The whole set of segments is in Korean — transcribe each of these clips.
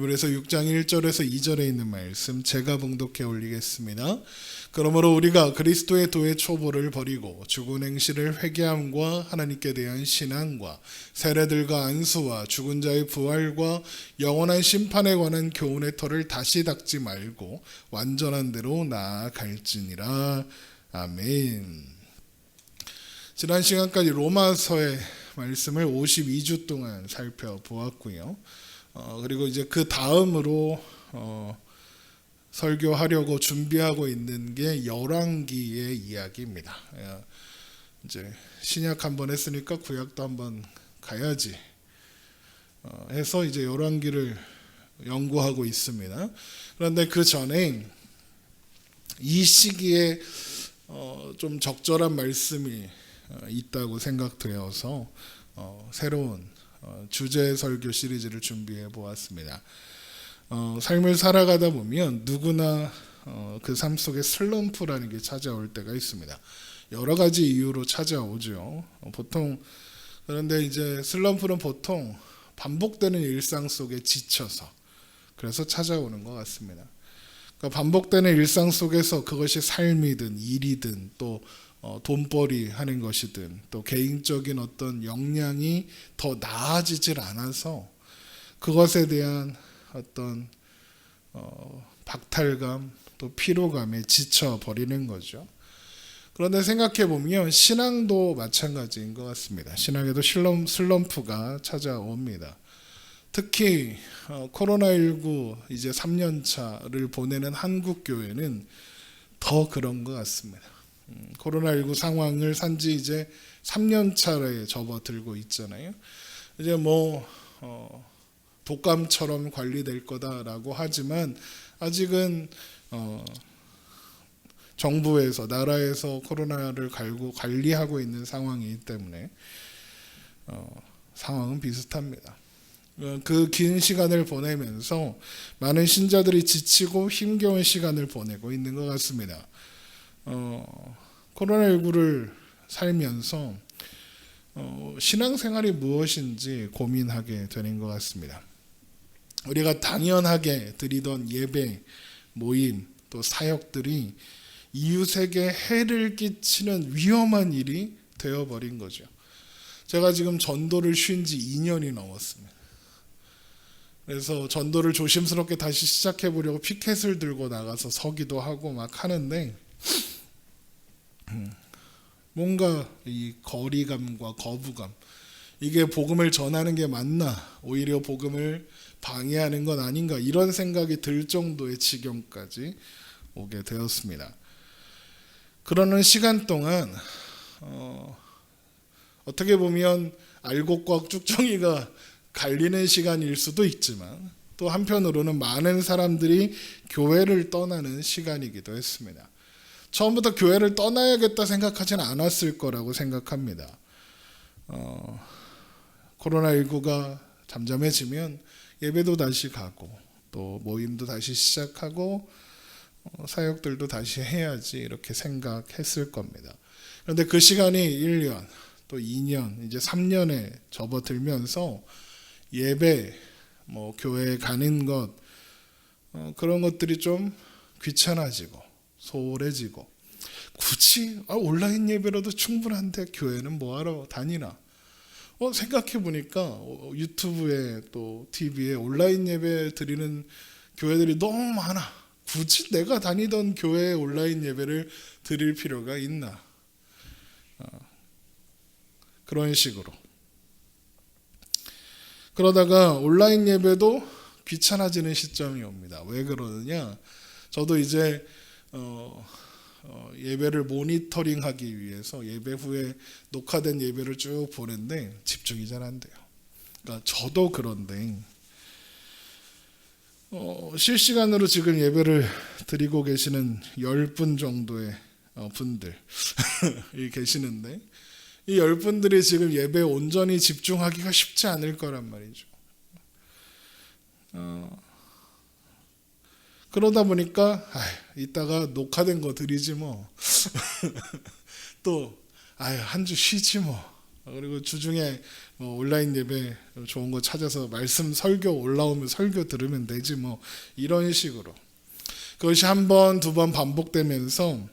히브리서 6장 1절에서 2절에 있는 말씀 제가 봉독해 올리겠습니다. 그러므로 우리가 그리스도의 도의 초보를 버리고 죽은 행실을 회개함과 하나님께 대한 신앙과 세례들과 안수와 죽은 자의 부활과 영원한 심판에 관한 교훈의 터를 다시 닦지 말고 완전한 대로 나아갈지니라. 아멘. 지난 시간까지 로마서의 말씀을 52주 동안 살펴보았고요. 그리고 이제 그 다음으로 설교하려고 준비하고 있는 게 열왕기의 이야기입니다. 이제 신약 한번 했으니까 구약도 한번 가야지 해서 이제 열왕기를 연구하고 있습니다. 그런데 그 전에 이 시기에 좀 적절한 말씀이 있다고 생각되어서 새로운 주제 설교 시리즈를 준비해 보았습니다. 삶을 살아가다 보면 누구나 그 삶 속에 슬럼프라는 게 찾아올 때가 있습니다. 여러 가지 이유로 찾아오죠. 그런데 이제 슬럼프는 보통 반복되는 일상 속에 지쳐서 그래서 찾아오는 것 같습니다. 그러니까 반복되는 일상 속에서 그것이 삶이든 일이든 또 돈벌이 하는 것이든 또 개인적인 어떤 역량이 더 나아지질 않아서 그것에 대한 어떤 박탈감 또 피로감에 지쳐버리는 거죠. 그런데 생각해 보면 신앙도 마찬가지인 것 같습니다. 신앙에도 슬럼프가 찾아옵니다. 특히 코로나19 이제 3년 차를 보내는 한국 교회는 더 그런 것 같습니다. 코로나19 상황을 산지 이제 3년 차에 접어들고 있잖아요. 이제 독감처럼 관리될 거다라고 하지만 아직은 정부에서 나라에서 코로나를 관리하고 있는 상황이기 때문에 상황은 비슷합니다. 그 긴 시간을 보내면서 많은 신자들이 지치고 힘겨운 시간을 보내고 있는 것 같습니다. 코로나19를 살면서 신앙생활이 무엇인지 고민하게 되는 것 같습니다. 우리가 당연하게 드리던 예배, 모임, 또 사역들이 이웃에게 해를 끼치는 위험한 일이 되어버린 거죠. 제가 지금 전도를 쉰 지 2년이 넘었습니다. 그래서 전도를 조심스럽게 다시 시작해 보려고 피켓을 들고 나가서 서기도 하고 막 하는데 뭔가 이 거리감과 거부감, 이게 복음을 전하는 게 맞나, 오히려 복음을 방해하는 건 아닌가, 이런 생각이 들 정도의 지경까지 오게 되었습니다. 그러는 시간 동안 어떻게 보면 알곡과 쭉정이가 갈리는 시간일 수도 있지만 또 한편으로는 많은 사람들이 교회를 떠나는 시간이기도 했습니다. 처음부터 교회를 떠나야겠다 생각하지는 않았을 거라고 생각합니다. 코로나19가 잠잠해지면 예배도 다시 가고 또 모임도 다시 시작하고 사역들도 다시 해야지 이렇게 생각했을 겁니다. 그런데 그 시간이 1년 또 2년 이제 3년에 접어들면서 예배, 교회에 가는 것 그런 것들이 좀 귀찮아지고 소홀해지고 굳이 온라인 예배라도 충분한데 교회는 뭐하러 다니나 생각해 보니까 유튜브에 또 TV에 온라인 예배 드리는 교회들이 너무 많아. 굳이 내가 다니던 교회에 온라인 예배를 드릴 필요가 있나, 그런 식으로 그러다가 온라인 예배도 귀찮아지는 시점이 옵니다. 왜 그러느냐, 저도 이제 예배를 모니터링하기 위해서 예배 후에 녹화된 예배를 쭉 보는데 집중이 잘 안 돼요. 그러니까 저도 그런데 실시간으로 지금 예배를 드리고 계시는 10분 정도의 분들이 계시는데 이 10분들이 지금 예배에 온전히 집중하기가 쉽지 않을 거란 말이죠. 그러다 보니까 이따가 녹화된 거 드리지 뭐 또 한 주 쉬지 뭐 그리고 주중에 뭐 온라인 예배 좋은 거 찾아서 말씀 설교 올라오면 설교 들으면 되지 뭐 이런 식으로 그것이 한 번, 두 번 반복되면서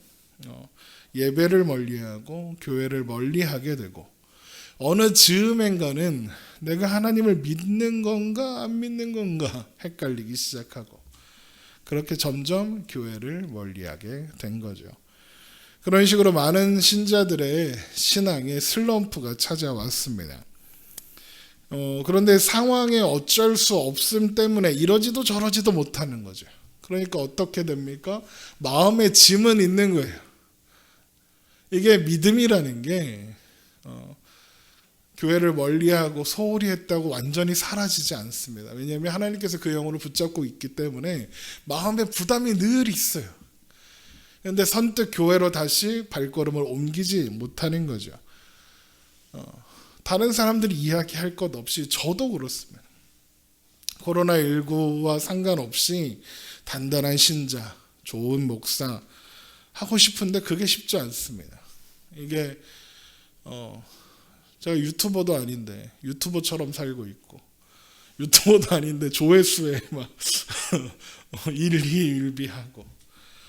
예배를 멀리하고 교회를 멀리하게 되고 어느 즈음엔가는 내가 하나님을 믿는 건가 안 믿는 건가 헷갈리기 시작하고 그렇게 점점 교회를 멀리하게 된 거죠. 그런 식으로 많은 신자들의 신앙에 슬럼프가 찾아왔습니다. 그런데 상황에 어쩔 수 없음 때문에 이러지도 저러지도 못하는 거죠. 그러니까 어떻게 됩니까? 마음에 짐은 있는 거예요. 이게 믿음이라는 게 교회를 멀리하고 소홀히 했다고 완전히 사라지지 않습니다. 왜냐하면 하나님께서 그 영혼을 붙잡고 있기 때문에 마음에 부담이 늘 있어요. 그런데 선뜻 교회로 다시 발걸음을 옮기지 못하는 거죠. 다른 사람들이 이야기할 것 없이 저도 그렇습니다. 코로나19와 상관없이 단단한 신자, 좋은 목사 하고 싶은데 그게 쉽지 않습니다. 이게 제가 유튜버도 아닌데 유튜버처럼 살고 있고 유튜버도 아닌데 조회수에 막 일희일비하고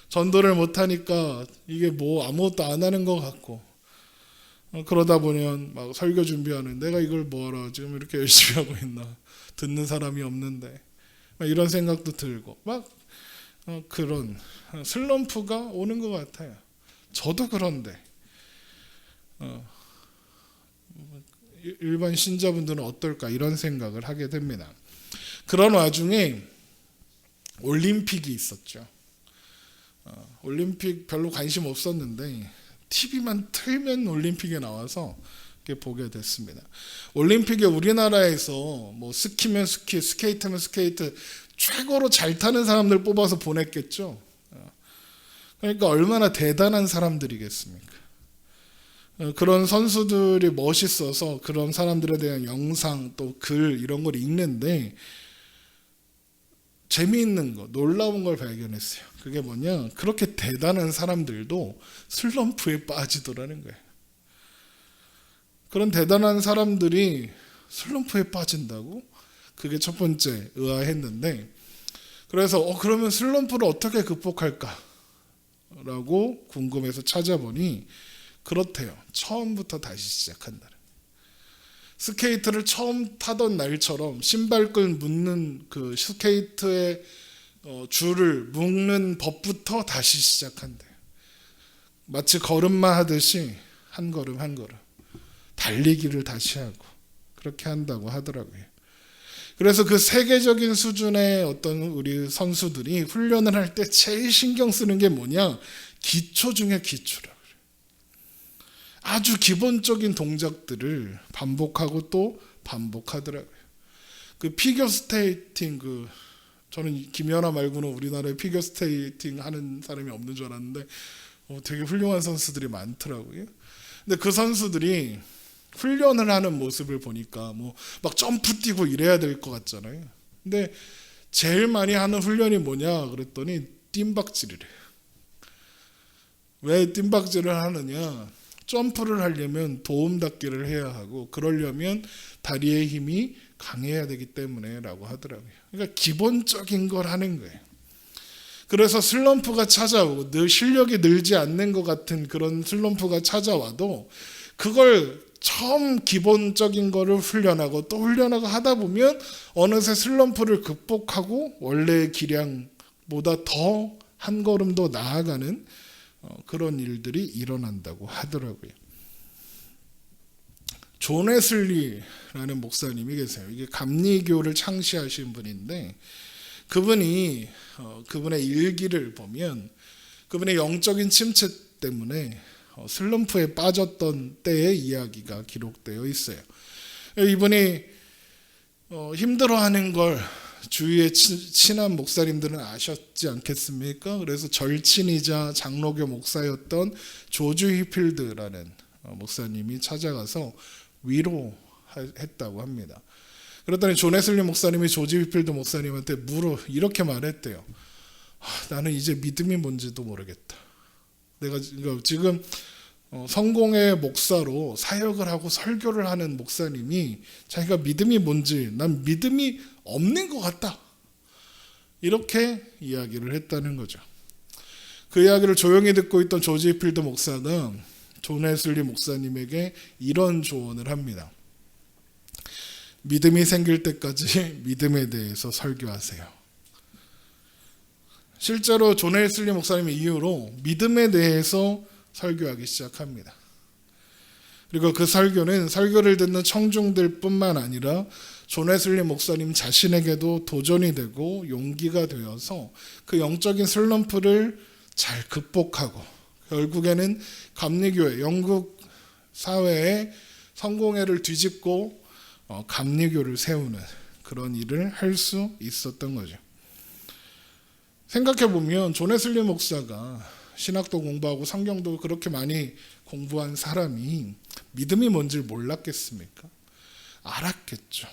전도를 못하니까 이게 뭐 아무것도 안 하는 것 같고 그러다 보면 막 설교 준비하는 내가 이걸 뭐하러 지금 이렇게 열심히 하고 있나 듣는 사람이 없는데 막 이런 생각도 들고 막 그런 슬럼프가 오는 것 같아요. 저도 그런데 일반 신자분들은 어떨까 이런 생각을 하게 됩니다. 그런 와중에 올림픽이 있었죠. 올림픽 별로 관심 없었는데 TV만 틀면 올림픽에 나와서 보게 됐습니다. 올림픽에 우리나라에서 뭐 스키면 스키, 스케이트면 스케이트 최고로 잘 타는 사람들 뽑아서 보냈겠죠. 그러니까 얼마나 대단한 사람들이겠습니까? 그런 선수들이 멋있어서 그런 사람들에 대한 영상 또 글 이런 걸 읽는데 재미있는 거, 놀라운 걸 발견했어요. 그게 뭐냐? 그렇게 대단한 사람들도 슬럼프에 빠지더라는 거예요. 그런 대단한 사람들이 슬럼프에 빠진다고? 그게 첫 번째 의아했는데 그래서 그러면 슬럼프를 어떻게 극복할까? 라고 궁금해서 찾아보니 그렇대요. 처음부터 다시 시작한다. 스케이트를 처음 타던 날처럼 신발끈 묶는 그 스케이트의 줄을 묶는 법부터 다시 시작한대요. 마치 걸음마 하듯이 한 걸음 한 걸음 달리기를 다시 하고 그렇게 한다고 하더라고요. 그래서 그 세계적인 수준의 어떤 우리 선수들이 훈련을 할 때 제일 신경 쓰는 게 뭐냐? 기초 중에 기초라. 아주 기본적인 동작들을 반복하고 또 반복하더라고요. 그 피겨 스케이팅 저는 김연아 말고는 우리나라에 피겨 스케이팅 하는 사람이 없는 줄 알았는데 되게 훌륭한 선수들이 많더라고요. 근데 그 선수들이 훈련을 하는 모습을 보니까 뭐 막 점프 뛰고 이래야 될 것 같잖아요. 근데 제일 많이 하는 훈련이 뭐냐 그랬더니 뜀박질이래요. 왜 뜀박질을 하느냐? 점프를 하려면 도움닫기를 해야 하고 그러려면 다리의 힘이 강해야 되기 때문에 라고 하더라고요. 그러니까 기본적인 걸 하는 거예요. 그래서 슬럼프가 찾아오고 늘 실력이 늘지 않는 것 같은 그런 슬럼프가 찾아와도 그걸 처음 기본적인 거를 훈련하고 또 훈련하고 하다 보면 어느새 슬럼프를 극복하고 원래의 기량보다 더 한 걸음 더 나아가는 그런 일들이 일어난다고 하더라고요. 존 웨슬리라는 목사님이 계세요. 이게 감리교를 창시하신 분인데 그분이 그분의 일기를 보면 그분의 영적인 침체 때문에 슬럼프에 빠졌던 때의 이야기가 기록되어 있어요. 이분이 힘들어하는 걸 주위의 친한 목사님들은 아셨지 않겠습니까? 그래서 절친이자 장로교 목사였던 조지 휘필드라는 목사님이 찾아가서 위로했다고 합니다. 그랬더니 존 웨슬리 목사님이 조지 휘필드 목사님한테 이렇게 말했대요. 나는 이제 믿음이 뭔지도 모르겠다. 내가 지금 성공의 목사로 사역을 하고 설교를 하는 목사님이 자기가 믿음이 뭔지 난 믿음이 없는 것 같다 이렇게 이야기를 했다는 거죠. 그 이야기를 조용히 듣고 있던 조지 필드 목사가 존 웨슬리 목사님에게 이런 조언을 합니다. 믿음이 생길 때까지 믿음에 대해서 설교하세요. 실제로 존 웨슬리 목사님 이후로 믿음에 대해서 설교하기 시작합니다. 그리고 그 설교는 설교를 듣는 청중들 뿐만 아니라 존 웨슬리 목사님 자신에게도 도전이 되고 용기가 되어서 그 영적인 슬럼프를 잘 극복하고 결국에는 감리교회, 영국 사회의 성공회를 뒤집고 감리교를 세우는 그런 일을 할 수 있었던 거죠. 생각해보면 존 웨슬리 목사가 신학도 공부하고 성경도 그렇게 많이 공부한 사람이 믿음이 뭔지를 몰랐겠습니까? 알았겠죠.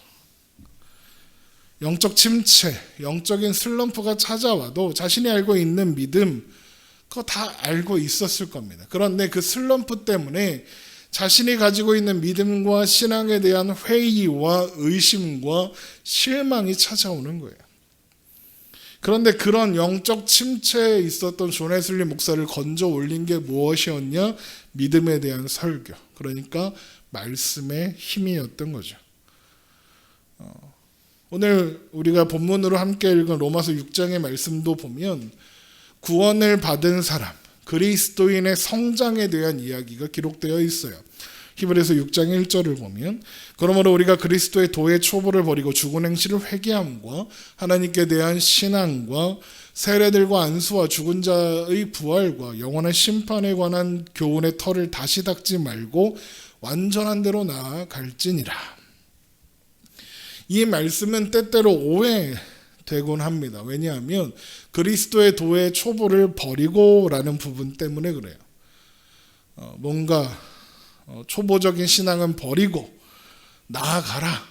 영적 침체, 영적인 슬럼프가 찾아와도 자신이 알고 있는 믿음 그거 다 알고 있었을 겁니다. 그런데 그 슬럼프 때문에 자신이 가지고 있는 믿음과 신앙에 대한 회의와 의심과 실망이 찾아오는 거예요. 그런데 그런 영적 침체에 있었던 존 웨슬리 목사를 건져 올린 게 무엇이었냐? 믿음에 대한 설교. 그러니까 말씀의 힘이었던 거죠. 오늘 우리가 본문으로 함께 읽은 로마서 6장의 말씀도 보면 구원을 받은 사람, 그리스도인의 성장에 대한 이야기가 기록되어 있어요. 히브리서 6장 1절을 보면 그러므로 우리가 그리스도의 도의 초보를 버리고 죽은 행실을 회개함과 하나님께 대한 신앙과 세례들과 안수와 죽은 자의 부활과 영원한 심판에 관한 교훈의 털을 다시 닦지 말고 완전한 대로 나아갈지니라. 이 말씀은 때때로 오해되곤 합니다. 왜냐하면 그리스도의 도의 초보를 버리고라는 부분 때문에 그래요. 뭔가 초보적인 신앙은 버리고 나아가라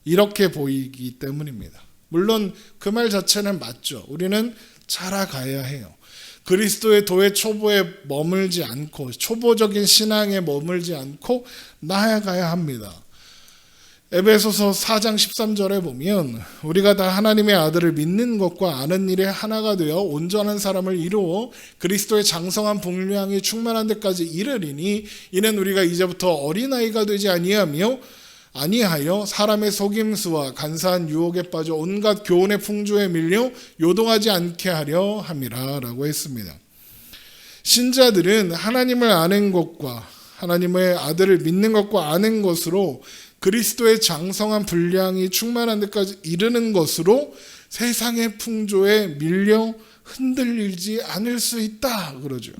이렇게 보이기 때문입니다. 물론 그 말 자체는 맞죠. 우리는 자라가야 해요. 그리스도의 도의 초보에 머물지 않고 초보적인 신앙에 머물지 않고 나아가야 합니다. 에베소서 4장 13절에 보면 우리가 다 하나님의 아들을 믿는 것과 아는 일에 하나가 되어 온전한 사람을 이루어 그리스도의 장성한 분량이 충만한 데까지 이르리니 이는 우리가 이제부터 어린아이가 되지 아니하여 사람의 속임수와 간사한 유혹에 빠져 온갖 교훈의 풍조에 밀려 요동하지 않게 하려 함이라 라고 했습니다. 신자들은 하나님을 아는 것과 하나님의 아들을 믿는 것과 아는 것으로 그리스도의 장성한 분량이 충만한 데까지 이르는 것으로 세상의 풍조에 밀려 흔들리지 않을 수 있다 그러죠.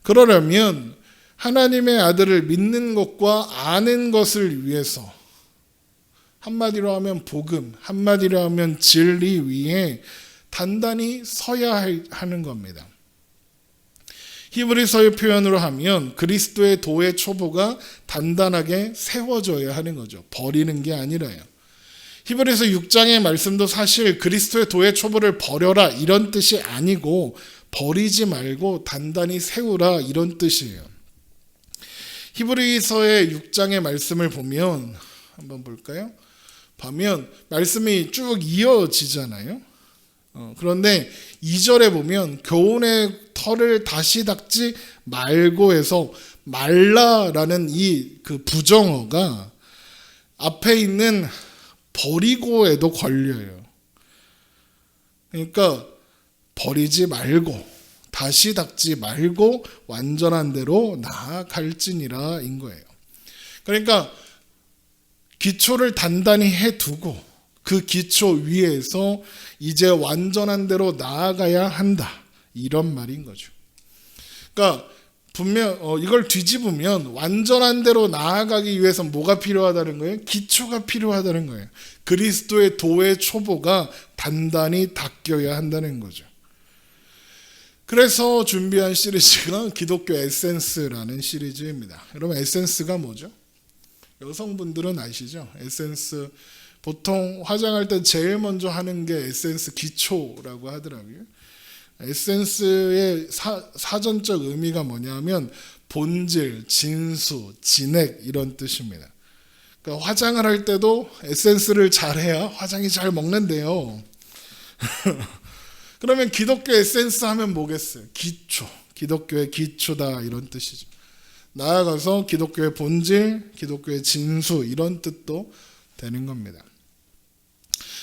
그러려면 하나님의 아들을 믿는 것과 아는 것을 위해서 한마디로 하면 복음, 한마디로 하면 진리 위에 단단히 서야 하는 겁니다. 히브리서의 표현으로 하면 그리스도의 도의 초보가 단단하게 세워져야 하는 거죠. 버리는 게 아니라요. 히브리서 6장의 말씀도 사실 그리스도의 도의 초보를 버려라 이런 뜻이 아니고 버리지 말고 단단히 세우라 이런 뜻이에요. 히브리서의 6장의 말씀을 보면 한번 볼까요? 보면 말씀이 쭉 이어지잖아요. 그런데 2절에 보면 교훈의 털을 다시 닦지 말고 해서 말라라는 이 그 부정어가 앞에 있는 버리고에도 걸려요. 그러니까 버리지 말고 다시 닦지 말고 완전한 대로 나아갈지니라 인 거예요. 그러니까 기초를 단단히 해두고 그 기초 위에서 이제 완전한 대로 나아가야 한다. 이런 말인 거죠. 그러니까 분명 이걸 뒤집으면 완전한 대로 나아가기 위해서 뭐가 필요하다는 거예요? 기초가 필요하다는 거예요. 그리스도의 도의 초보가 단단히 닦여야 한다는 거죠. 그래서 준비한 시리즈가 기독교 에센스라는 시리즈입니다. 여러분 에센스가 뭐죠? 여성분들은 아시죠? 에센스 보통 화장할 때 제일 먼저 하는 게 에센스 기초라고 하더라고요. 에센스의 사전적 의미가 뭐냐면 본질, 진수, 진액 이런 뜻입니다. 그러니까 화장을 할 때도 에센스를 잘해야 화장이 잘 먹는데요. 그러면 기독교 에센스 하면 뭐겠어요? 기초, 기독교의 기초다 이런 뜻이죠. 나아가서 기독교의 본질, 기독교의 진수 이런 뜻도 되는 겁니다.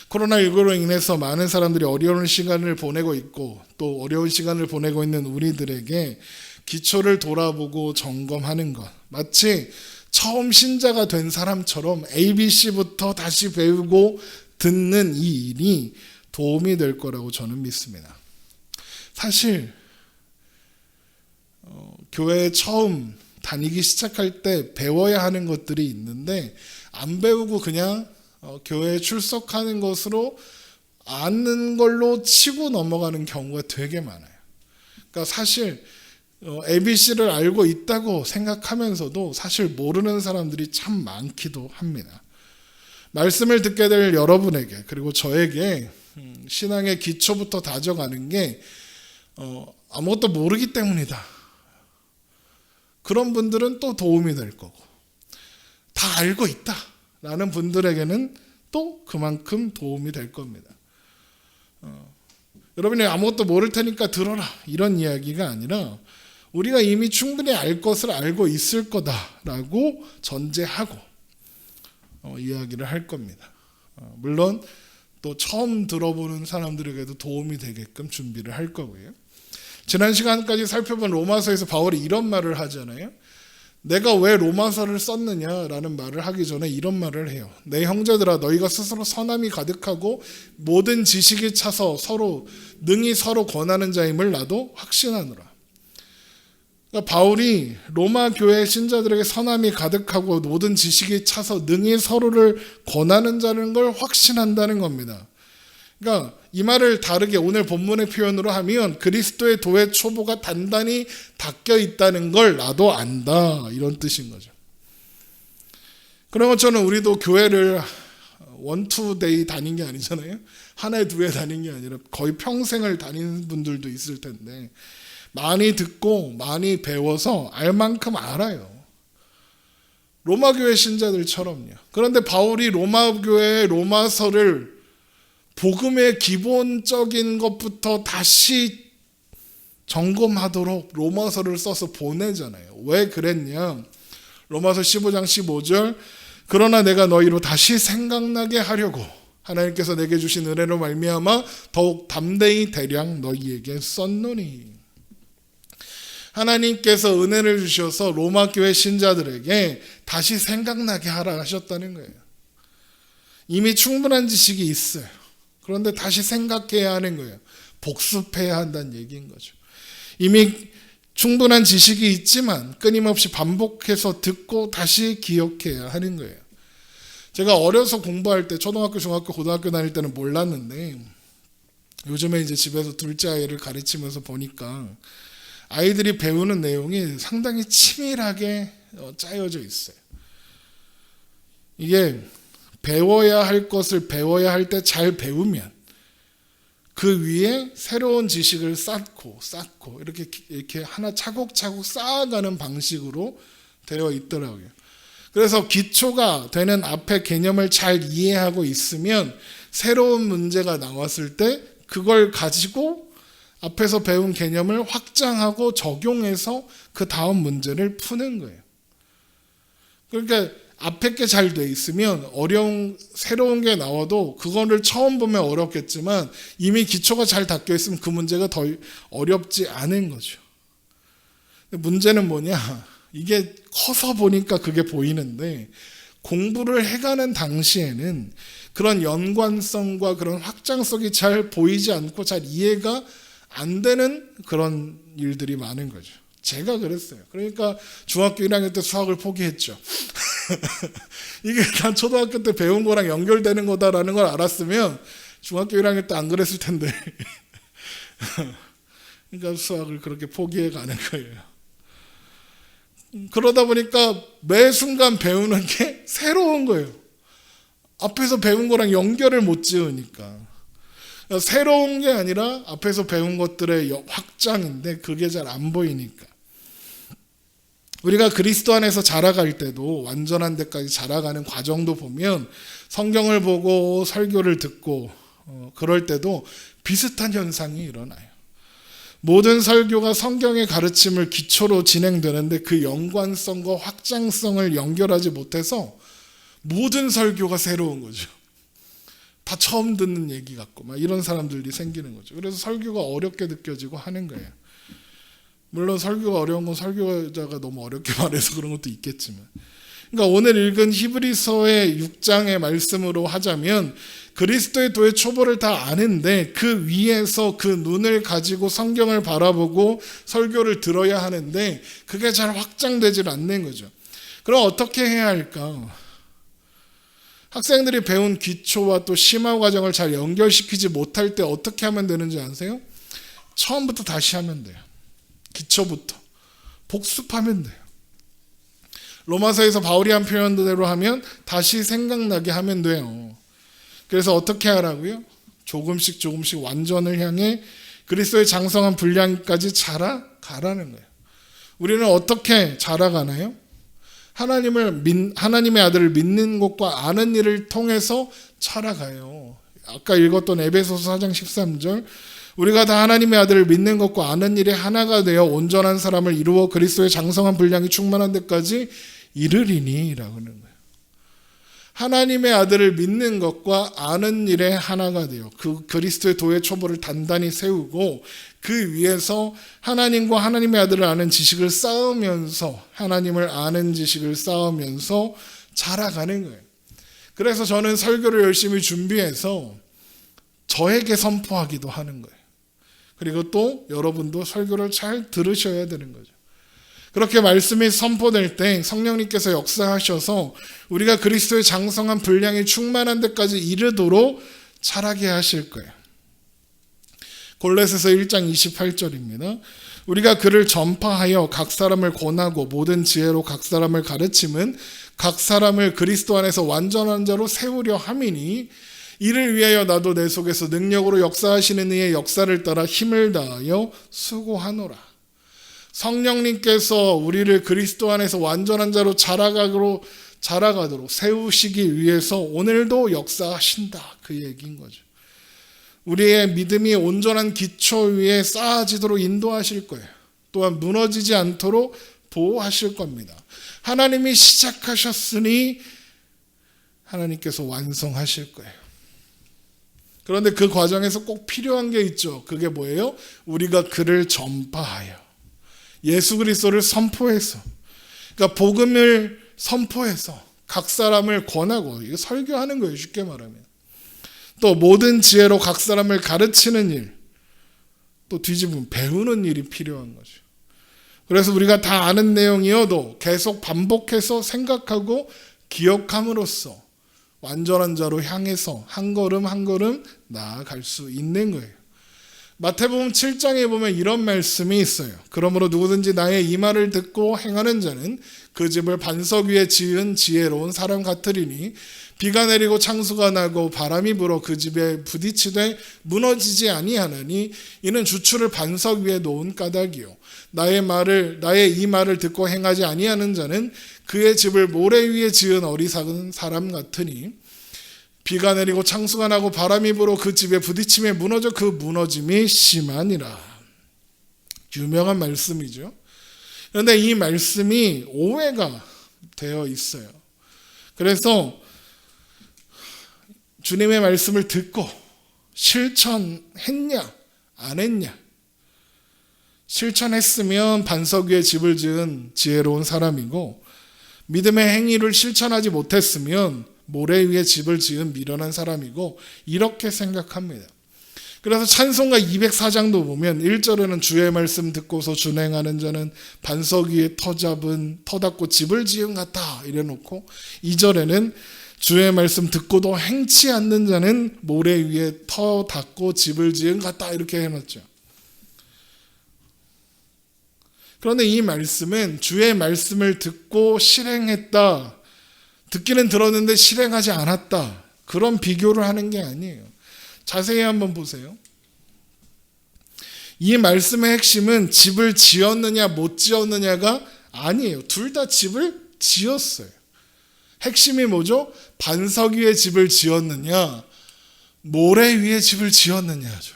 코로나19로 인해서 많은 사람들이 어려운 시간을 보내고 있고 또 어려운 시간을 보내고 있는 우리들에게 기초를 돌아보고 점검하는 것, 마치 처음 신자가 된 사람처럼 ABC부터 다시 배우고 듣는 이 일이 도움이 될 거라고 저는 믿습니다. 사실 교회에 처음 다니기 시작할 때 배워야 하는 것들이 있는데 안 배우고 그냥 교회에 출석하는 것으로 아는 걸로 치고 넘어가는 경우가 되게 많아요. 그러니까 사실 ABC를 알고 있다고 생각하면서도 사실 모르는 사람들이 참 많기도 합니다. 말씀을 듣게 될 여러분에게 그리고 저에게 신앙의 기초부터 다져가는 게 아무것도 모르기 때문이다. 그런 분들은 또 도움이 될 거고 다 알고 있다 라는 분들에게는 또 그만큼 도움이 될 겁니다. 여러분이 아무것도 모를 테니까 들어라 이런 이야기가 아니라 우리가 이미 충분히 알 것을 알고 있을 거다라고 전제하고 이야기를 할 겁니다. 물론 또 처음 들어보는 사람들에게도 도움이 되게끔 준비를 할 거고요. 지난 시간까지 살펴본 로마서에서 바울이 이런 말을 하잖아요. 내가 왜 로마서를 썼느냐라는 말을 하기 전에 이런 말을 해요. 내 형제들아 너희가 스스로 선함이 가득하고 모든 지식이 차서 능히 서로 권하는 자임을 나도 확신하노라. 그러니까 바울이 로마 교회 신자들에게 선함이 가득하고 모든 지식이 차서 능히 서로를 권하는 자라는 걸 확신한다는 겁니다. 그러니까 이 말을 다르게 오늘 본문의 표현으로 하면 그리스도의 도의 초보가 단단히 닦여 있다는 걸 나도 안다 이런 뜻인 거죠. 그런 것처럼 우리도 교회를 원투데이 다닌 게 아니잖아요. 하나에 두해 다닌 게 아니라 거의 평생을 다닌 분들도 있을 텐데 많이 듣고 많이 배워서 알 만큼 알아요. 로마 교회 신자들처럼요. 그런데 바울이 로마 교회의 로마서를 복음의 기본적인 것부터 다시 점검하도록 로마서를 써서 보내잖아요. 왜 그랬냐? 로마서 15장 15절 그러나 내가 너희로 다시 생각나게 하려고 하나님께서 내게 주신 은혜로 말미암아 더욱 담대히 대량 너희에게 썼노니. 하나님께서 은혜를 주셔서 로마 교회 신자들에게 다시 생각나게 하라 하셨다는 거예요. 이미 충분한 지식이 있어요. 그런데 다시 생각해야 하는 거예요. 복습해야 한다는 얘기인 거죠. 이미 충분한 지식이 있지만 끊임없이 반복해서 듣고 다시 기억해야 하는 거예요. 제가 어려서 공부할 때 초등학교, 중학교, 고등학교 다닐 때는 몰랐는데 요즘에 이제 집에서 둘째 아이를 가르치면서 보니까 아이들이 배우는 내용이 상당히 치밀하게 짜여져 있어요. 이게 배워야 할 것을 배워야 할 때 잘 배우면 그 위에 새로운 지식을 쌓고 이렇게 하나 차곡차곡 쌓아가는 방식으로 되어 있더라고요. 그래서 기초가 되는 앞에 개념을 잘 이해하고 있으면 새로운 문제가 나왔을 때 그걸 가지고 앞에서 배운 개념을 확장하고 적용해서 그 다음 문제를 푸는 거예요. 그러니까 앞에 게 잘 돼 있으면 새로운 게 나와도 그거를 처음 보면 어렵겠지만 이미 기초가 잘 닦여 있으면 그 문제가 더 어렵지 않은 거죠. 근데 문제는 뭐냐? 이게 커서 보니까 그게 보이는데 공부를 해가는 당시에는 그런 연관성과 그런 확장성이 잘 보이지 않고 잘 이해가 안 되는 그런 일들이 많은 거죠. 제가 그랬어요. 그러니까 중학교 1학년 때 수학을 포기했죠. 이게 난 초등학교 때 배운 거랑 연결되는 거다라는 걸 알았으면 중학교 1학년 때 안 그랬을 텐데. 그러니까 수학을 그렇게 포기해 가는 거예요. 그러다 보니까 매 순간 배우는 게 새로운 거예요. 앞에서 배운 거랑 연결을 못 지으니까. 새로운 게 아니라 앞에서 배운 것들의 확장인데 그게 잘 안 보이니까. 우리가 그리스도 안에서 자라갈 때도 완전한 데까지 자라가는 과정도 보면 성경을 보고 설교를 듣고 그럴 때도 비슷한 현상이 일어나요. 모든 설교가 성경의 가르침을 기초로 진행되는데 그 연관성과 확장성을 연결하지 못해서 모든 설교가 새로운 거죠. 다 처음 듣는 얘기 같고 막 이런 사람들이 생기는 거죠. 그래서 설교가 어렵게 느껴지고 하는 거예요. 물론 설교가 어려운 건 설교자가 너무 어렵게 말해서 그런 것도 있겠지만, 그러니까 오늘 읽은 히브리서의 6장의 말씀으로 하자면 그리스도의 도의 초보를 다 아는데 그 위에서 그 눈을 가지고 성경을 바라보고 설교를 들어야 하는데 그게 잘 확장되질 않는 거죠. 그럼 어떻게 해야 할까? 학생들이 배운 기초와 또 심화 과정을 잘 연결시키지 못할 때 어떻게 하면 되는지 아세요? 처음부터 다시 하면 돼요. 기초부터 복습하면 돼요. 로마서에서 바울이 한 표현대로 하면 다시 생각나게 하면 돼요. 그래서 어떻게 하라고요? 조금씩 완전을 향해 그리스도의 장성한 분량까지 자라가라는 거예요. 우리는 어떻게 자라가나요? 하나님의 아들을 믿는 것과 아는 일을 통해서 자라가요. 아까 읽었던 에베소서 4장 13절, 우리가 다 하나님의 아들을 믿는 것과 아는 일에 하나가 되어 온전한 사람을 이루어 그리스도의 장성한 분량이 충만한 데까지 이르리니 라고 하는 거예요. 하나님의 아들을 믿는 것과 아는 일에 하나가 되어 그 그리스도의 도의 초보를 단단히 세우고 그 위에서 하나님과 하나님의 아들을 아는 지식을 쌓으면서 하나님을 아는 지식을 쌓으면서 자라가는 거예요. 그래서 저는 설교를 열심히 준비해서 저에게 선포하기도 하는 거예요. 그리고 또 여러분도 설교를 잘 들으셔야 되는 거죠. 그렇게 말씀이 선포될 때 성령님께서 역사하셔서 우리가 그리스도의 장성한 분량이 충만한 데까지 이르도록 자라게 하실 거예요. 골로새서 1장 28절입니다. 우리가 그를 전파하여 각 사람을 권하고 모든 지혜로 각 사람을 가르침은 각 사람을 그리스도 안에서 완전한 자로 세우려 함이니 이를 위하여 나도 내 속에서 능력으로 역사하시는 이의 역사를 따라 힘을 다하여 수고하노라. 성령님께서 우리를 그리스도 안에서 완전한 자로 자라가도록 세우시기 위해서 오늘도 역사하신다. 그 얘기인 거죠. 우리의 믿음이 온전한 기초 위에 쌓아지도록 인도하실 거예요. 또한 무너지지 않도록 보호하실 겁니다. 하나님이 시작하셨으니 하나님께서 완성하실 거예요. 그런데 그 과정에서 꼭 필요한 게 있죠. 그게 뭐예요? 우리가 그를 전파하여 예수 그리스도를 선포해서, 그러니까 복음을 선포해서 각 사람을 권하고, 이거 설교하는 거예요. 쉽게 말하면. 또 모든 지혜로 각 사람을 가르치는 일, 또 뒤집으면 배우는 일이 필요한 거죠. 그래서 우리가 다 아는 내용이어도 계속 반복해서 생각하고 기억함으로써 완전한 자로 향해서 한 걸음 한 걸음 나아갈 수 있는 거예요. 마태복음 7장에 보면 이런 말씀이 있어요. 그러므로 누구든지 나의 이 말을 듣고 행하는 자는 그 집을 반석 위에 지은 지혜로운 사람 같으리니 비가 내리고 창수가 나고 바람이 불어 그 집에 부딪히되 무너지지 아니하나니 이는 주추를 반석 위에 놓은 까닭이요 나의 이 말을 듣고 행하지 아니하는 자는 그의 집을 모래 위에 지은 어리석은 사람 같으니 비가 내리고 창수가 나고 바람이 불어 그 집에 부딪힘에 무너져 그 무너짐이 심하니라. 유명한 말씀이죠. 그런데 이 말씀이 오해가 되어 있어요. 그래서 주님의 말씀을 듣고 실천했냐 안 했냐, 실천했으면 반석 위에 집을 지은 지혜로운 사람이고 믿음의 행위를 실천하지 못했으면 모래 위에 집을 지은 미련한 사람이고 이렇게 생각합니다. 그래서 찬송가 204장도 보면 1절에는 주의 말씀 듣고서 준행하는 자는 반석 위에 터 닫고 집을 지은 같다 이래놓고 2절에는 주의 말씀 듣고도 행치 않는 자는 모래 위에 터 닫고 집을 지은 같다 이렇게 해놨죠. 그런데 이 말씀은 주의 말씀을 듣고 실행했다, 듣기는 들었는데 실행하지 않았다, 그런 비교를 하는 게 아니에요. 자세히 한번 보세요. 이 말씀의 핵심은 집을 지었느냐 못 지었느냐가 아니에요. 둘 다 집을 지었어요. 핵심이 뭐죠? 반석 위에 집을 지었느냐, 모래 위에 집을 지었느냐죠.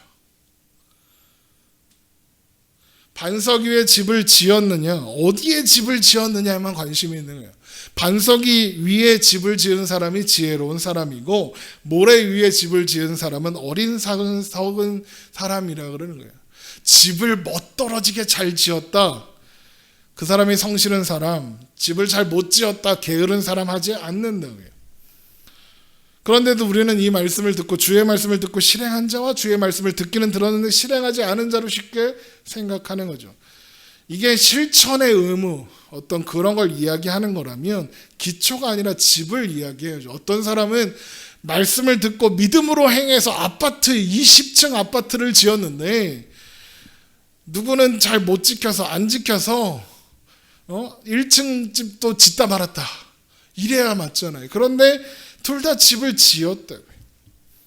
반석 위에 집을 지었느냐, 어디에 집을 지었느냐에만 관심이 있는 거예요. 반석이 위에 집을 지은 사람이 지혜로운 사람이고, 모래 위에 집을 지은 사람은 어린 석은 사람이라 그러는 거예요. 집을 멋떨어지게 잘 지었다, 그 사람이 성실한 사람. 집을 잘 못 지었다, 게으른 사람 하지 않는다고요. 그런데도 우리는 이 말씀을 듣고, 주의 말씀을 듣고 실행한 자와 주의 말씀을 듣기는 들었는데 실행하지 않은 자로 쉽게 생각하는 거죠. 이게 실천의 의무, 어떤 그런 걸 이야기하는 거라면 기초가 아니라 집을 이야기해요. 어떤 사람은 말씀을 듣고 믿음으로 행해서 아파트 20층 아파트를 지었는데, 누구는 잘 못 지켜서 안 지켜서 1층 집도 짓다 말았다, 이래야 맞잖아요. 그런데 둘 다 집을 지었다고요.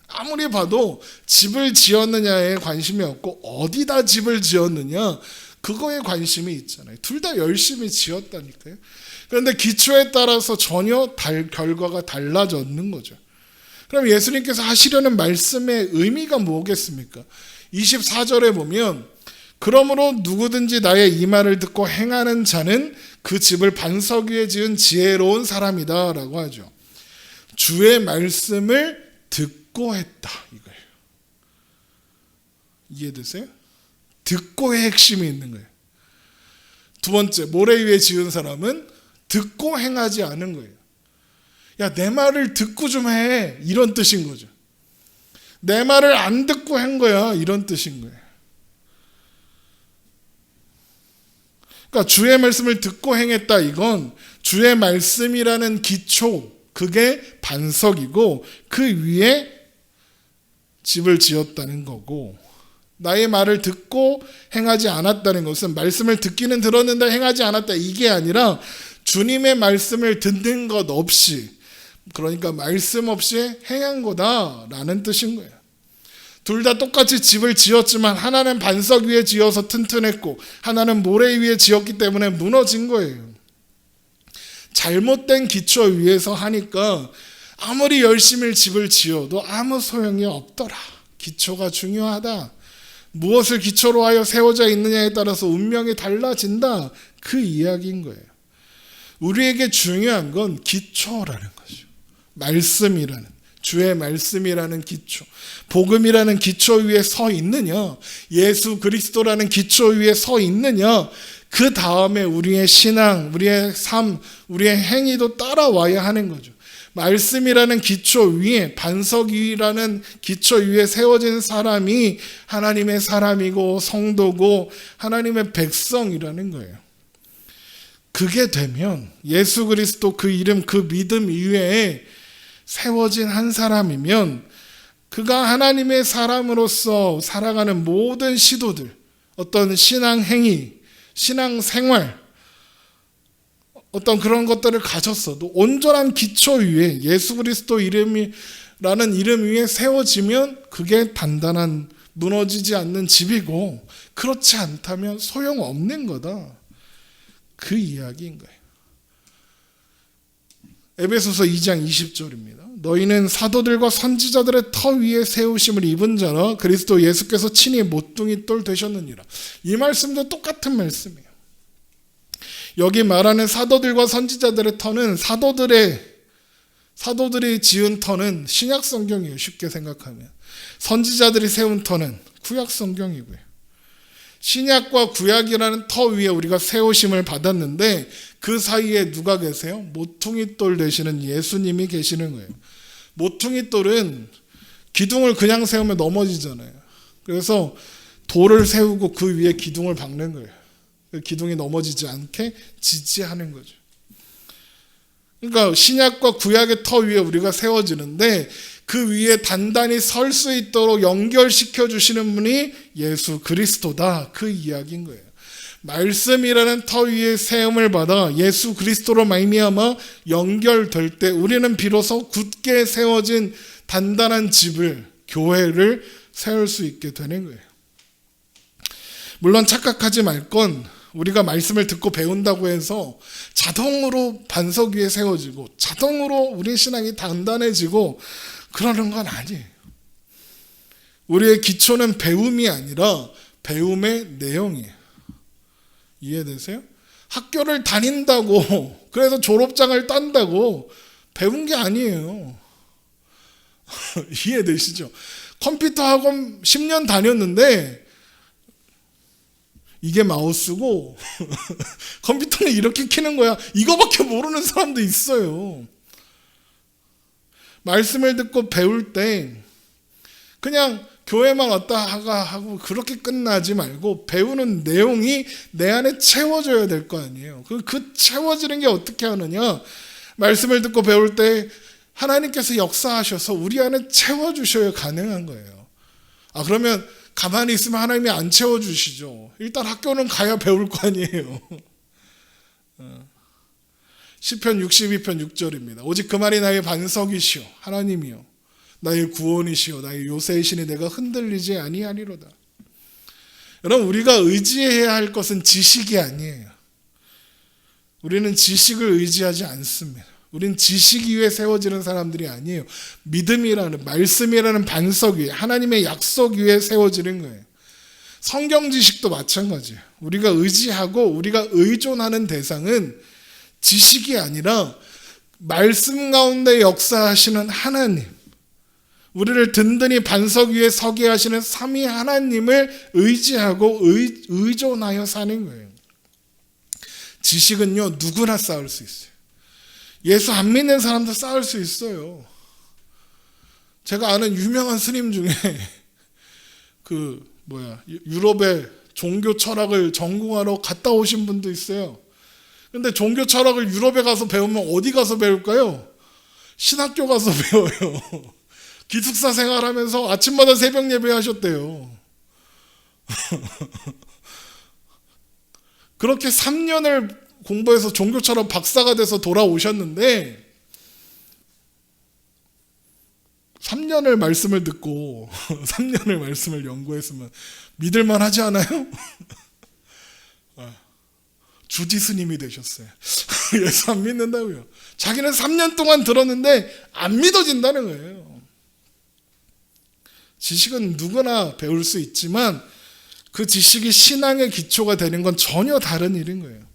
아무리 봐도 집을 지었느냐에 관심이 없고 어디다 집을 지었느냐, 그거에 관심이 있잖아요. 둘 다 열심히 지었다니까요. 그런데 기초에 따라서 전혀 결과가 달라졌는 거죠. 그럼 예수님께서 하시려는 말씀의 의미가 뭐겠습니까? 24절에 보면, 그러므로 누구든지 나의 이 말을 듣고 행하는 자는 그 집을 반석 위에 지은 지혜로운 사람이다 라고 하죠. 주의 말씀을 듣고 했다, 이거예요. 이해되세요? 듣고의 핵심이 있는 거예요. 두 번째, 모래 위에 지은 사람은 듣고 행하지 않은 거예요. 야, 내 말을 듣고 좀 해, 이런 뜻인 거죠. 내 말을 안 듣고 한 거야, 이런 뜻인 거예요. 그러니까 주의 말씀을 듣고 행했다, 이건 주의 말씀이라는 기초, 그게 반석이고 그 위에 집을 지었다는 거고, 나의 말을 듣고 행하지 않았다는 것은 말씀을 듣기는 들었는데 행하지 않았다, 이게 아니라 주님의 말씀을 듣는 것 없이, 그러니까 말씀 없이 행한 거다라는 뜻인 거예요. 둘 다 똑같이 집을 지었지만 하나는 반석 위에 지어서 튼튼했고 하나는 모래 위에 지었기 때문에 무너진 거예요. 잘못된 기초 위에서 하니까 아무리 열심히 집을 지어도 아무 소용이 없더라. 기초가 중요하다. 무엇을 기초로 하여 세워져 있느냐에 따라서 운명이 달라진다, 그 이야기인 거예요. 우리에게 중요한 건 기초라는 거죠. 말씀이라는, 주의 말씀이라는 기초, 복음이라는 기초 위에 서 있느냐, 예수 그리스도라는 기초 위에 서 있느냐, 그 다음에 우리의 신앙, 우리의 삶, 우리의 행위도 따라와야 하는 거죠. 말씀이라는 기초 위에, 반석이라는 기초 위에 세워진 사람이 하나님의 사람이고 성도고 하나님의 백성이라는 거예요. 그게 되면 예수 그리스도 그 이름, 그 믿음 위에 세워진 한 사람이면 그가 하나님의 사람으로서 살아가는 모든 시도들, 어떤 신앙 행위, 신앙 생활, 어떤 그런 것들을 가졌어도 온전한 기초 위에, 예수 그리스도 이름이라는 이름 위에 세워지면 그게 단단한, 무너지지 않는 집이고, 그렇지 않다면 소용없는 거다, 그 이야기인 거예요. 에베소서 2장 20절입니다. 너희는 사도들과 선지자들의 터 위에 세우심을 입은 자라 그리스도 예수께서 친히 모퉁이 돌 되셨느니라. 이 말씀도 똑같은 말씀이에요. 여기 말하는 사도들과 선지자들의 터는 사도들이 지은 터는 신약 성경이에요. 쉽게 생각하면. 선지자들이 세운 터는 구약 성경이고요. 신약과 구약이라는 터 위에 우리가 세우심을 받았는데 그 사이에 누가 계세요? 모퉁이 돌 되시는 예수님이 계시는 거예요. 모퉁이 돌은 기둥을 그냥 세우면 넘어지잖아요. 그래서 돌을 세우고 그 위에 기둥을 박는 거예요. 기둥이 넘어지지 않게 지지하는 거죠. 그러니까 신약과 구약의 터 위에 우리가 세워지는데 그 위에 단단히 설 수 있도록 연결시켜 주시는 분이 예수 그리스도다, 그 이야기인 거예요. 말씀이라는 터 위에 세움을 받아 예수 그리스도로 말미암아 연결될 때 우리는 비로소 굳게 세워진 단단한 집을, 교회를 세울 수 있게 되는 거예요. 물론 착각하지 말 건 우리가 말씀을 듣고 배운다고 해서 자동으로 반석 위에 세워지고 자동으로 우리의 신앙이 단단해지고 그러는 건 아니에요. 우리의 기초는 배움이 아니라 배움의 내용이에요. 이해되세요? 학교를 다닌다고 그래서 졸업장을 딴다고 배운 게 아니에요. 이해되시죠? 컴퓨터 학원 10년 다녔는데 이게 마우스고 컴퓨터는 이렇게 키는 거야. 이거밖에 모르는 사람도 있어요. 말씀을 듣고 배울 때 그냥 교회만 왔다 하고 그렇게 끝나지 말고 배우는 내용이 내 안에 채워져야 될 거 아니에요. 그 채워지는 게 어떻게 하느냐? 말씀을 듣고 배울 때 하나님께서 역사하셔서 우리 안에 채워주셔야 가능한 거예요. 그러면 가만히 있으면 하나님이 안 채워주시죠. 일단 학교는 가야 배울 거 아니에요. 시편 62편 6절입니다. 오직 그만이 나의 반석이시오 하나님이요 나의 구원이시오 나의 요새이시니 내가 흔들리지 아니하리로다. 여러분, 우리가 의지해야 할 것은 지식이 아니에요. 우리는 지식을 의지하지 않습니다. 우린 지식 위에 세워지는 사람들이 아니에요. 믿음이라는, 말씀이라는 반석 위에, 하나님의 약속 위에 세워지는 거예요. 성경 지식도 마찬가지예요. 우리가 의지하고 우리가 의존하는 대상은 지식이 아니라 말씀 가운데 역사하시는 하나님, 우리를 든든히 반석 위에 서게 하시는 삼위 하나님을 의지하고 의존하여 사는 거예요. 지식은요, 누구나 쌓을 수 있어요. 예수 안 믿는 사람도 쌓을 수 있어요. 제가 아는 유명한 스님 중에 유럽에 종교 철학을 전공하러 갔다 오신 분도 있어요. 근데 종교 철학을 유럽에 가서 배우면 어디 가서 배울까요? 신학교 가서 배워요. 기숙사 생활하면서 아침마다 새벽 예배 하셨대요. 그렇게 3년을 공부해서 종교 철학 박사가 돼서 돌아오셨는데 3년을 말씀을 듣고 3년을 말씀을 연구했으면 믿을만 하지 않아요? 주지 스님이 되셨어요. 예수 안 믿는다고요. 자기는 3년 동안 들었는데 안 믿어진다는 거예요. 지식은 누구나 배울 수 있지만 그 지식이 신앙의 기초가 되는 건 전혀 다른 일인 거예요.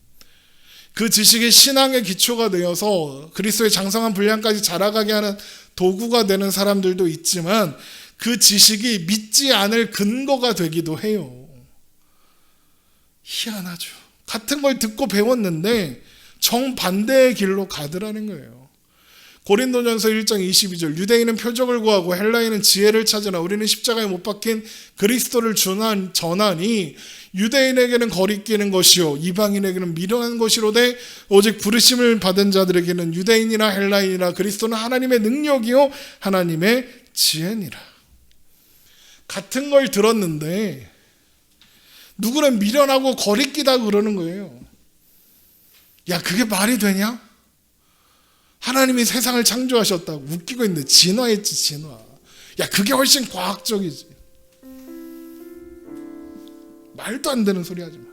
그 지식이 신앙의 기초가 되어서 그리스도의 장성한 분량까지 자라가게 하는 도구가 되는 사람들도 있지만 그 지식이 믿지 않을 근거가 되기도 해요. 희한하죠. 같은 걸 듣고 배웠는데 정반대의 길로 가더라는 거예요. 고린도전서 1장 22절 유대인은 표적을 구하고 헬라인은 지혜를 찾으나 우리는 십자가에 못 박힌 그리스도를 전하니 유대인에게는 거리끼는 것이요 이방인에게는 미련한 것이로되 오직 부르심을 받은 자들에게는 유대인이나 헬라인이나 그리스도는 하나님의 능력이요 하나님의 지혜니라. 같은 걸 들었는데 누구는 미련하고 거리끼다 그러는 거예요. 야, 그게 말이 되냐? 하나님이 세상을 창조하셨다고 웃기고 있는데 진화했지, 진화. 야, 그게 훨씬 과학적이지. 말도 안 되는 소리 하지 마.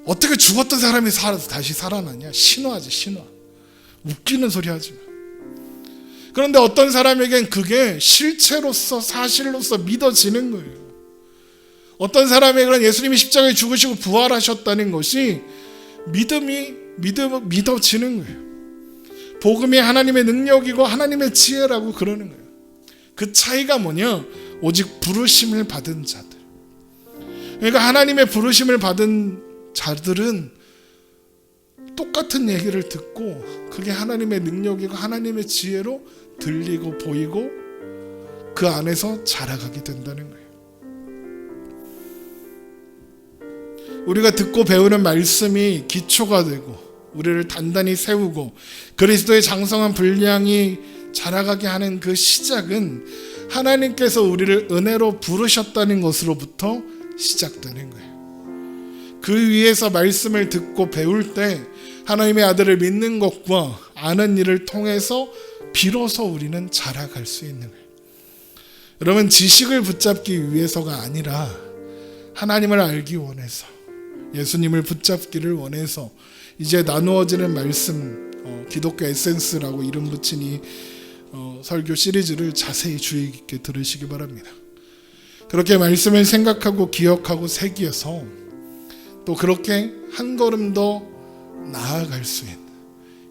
어떻게 죽었던 사람이 살아서 다시 살아나냐? 신화지, 신화. 웃기는 소리 하지 마. 그런데 어떤 사람에겐 그게 실체로서 사실로서 믿어지는 거예요. 어떤 사람에게는 예수님이 십자가에 죽으시고 부활하셨다는 것이 믿어지는 거예요. 복음이 하나님의 능력이고 하나님의 지혜라고 그러는 거예요. 그 차이가 뭐냐? 오직 부르심을 받은 자들. 그러니까 하나님의 부르심을 받은 자들은 똑같은 얘기를 듣고 그게 하나님의 능력이고 하나님의 지혜로 들리고 보이고 그 안에서 자라가게 된다는 거예요. 우리가 듣고 배우는 말씀이 기초가 되고 우리를 단단히 세우고 그리스도의 장성한 분량이 자라가게 하는 그 시작은 하나님께서 우리를 은혜로 부르셨다는 것으로부터 시작되는 거예요. 그 위에서 말씀을 듣고 배울 때 하나님의 아들을 믿는 것과 아는 일을 통해서 비로소 우리는 자라갈 수 있는 거예요. 여러분, 지식을 붙잡기 위해서가 아니라 하나님을 알기 원해서, 예수님을 붙잡기를 원해서 이제 나누어지는 말씀, 기독교 에센스라고 이름 붙인 이 설교 시리즈를 자세히 주의 깊게 들으시기 바랍니다. 그렇게 말씀을 생각하고 기억하고 새기어서 또 그렇게 한 걸음 더 나아갈 수 있는,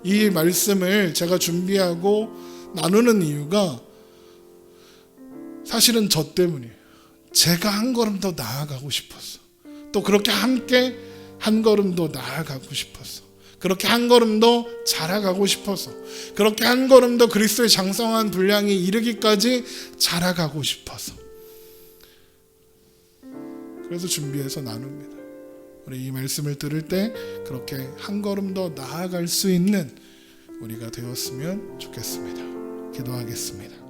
이 말씀을 제가 준비하고 나누는 이유가 사실은 저 때문이에요. 제가 한 걸음 더 나아가고 싶었어. 또 그렇게 함께 한 걸음 더 나아가고 싶었어. 그렇게 한 걸음 더 자라가고 싶어서, 그렇게 한 걸음 더 그리스도의 장성한 분량에 이르기까지 자라가고 싶어서, 그래서 준비해서 나눕니다. 우리 이 말씀을 들을 때 그렇게 한 걸음 더 나아갈 수 있는 우리가 되었으면 좋겠습니다. 기도하겠습니다.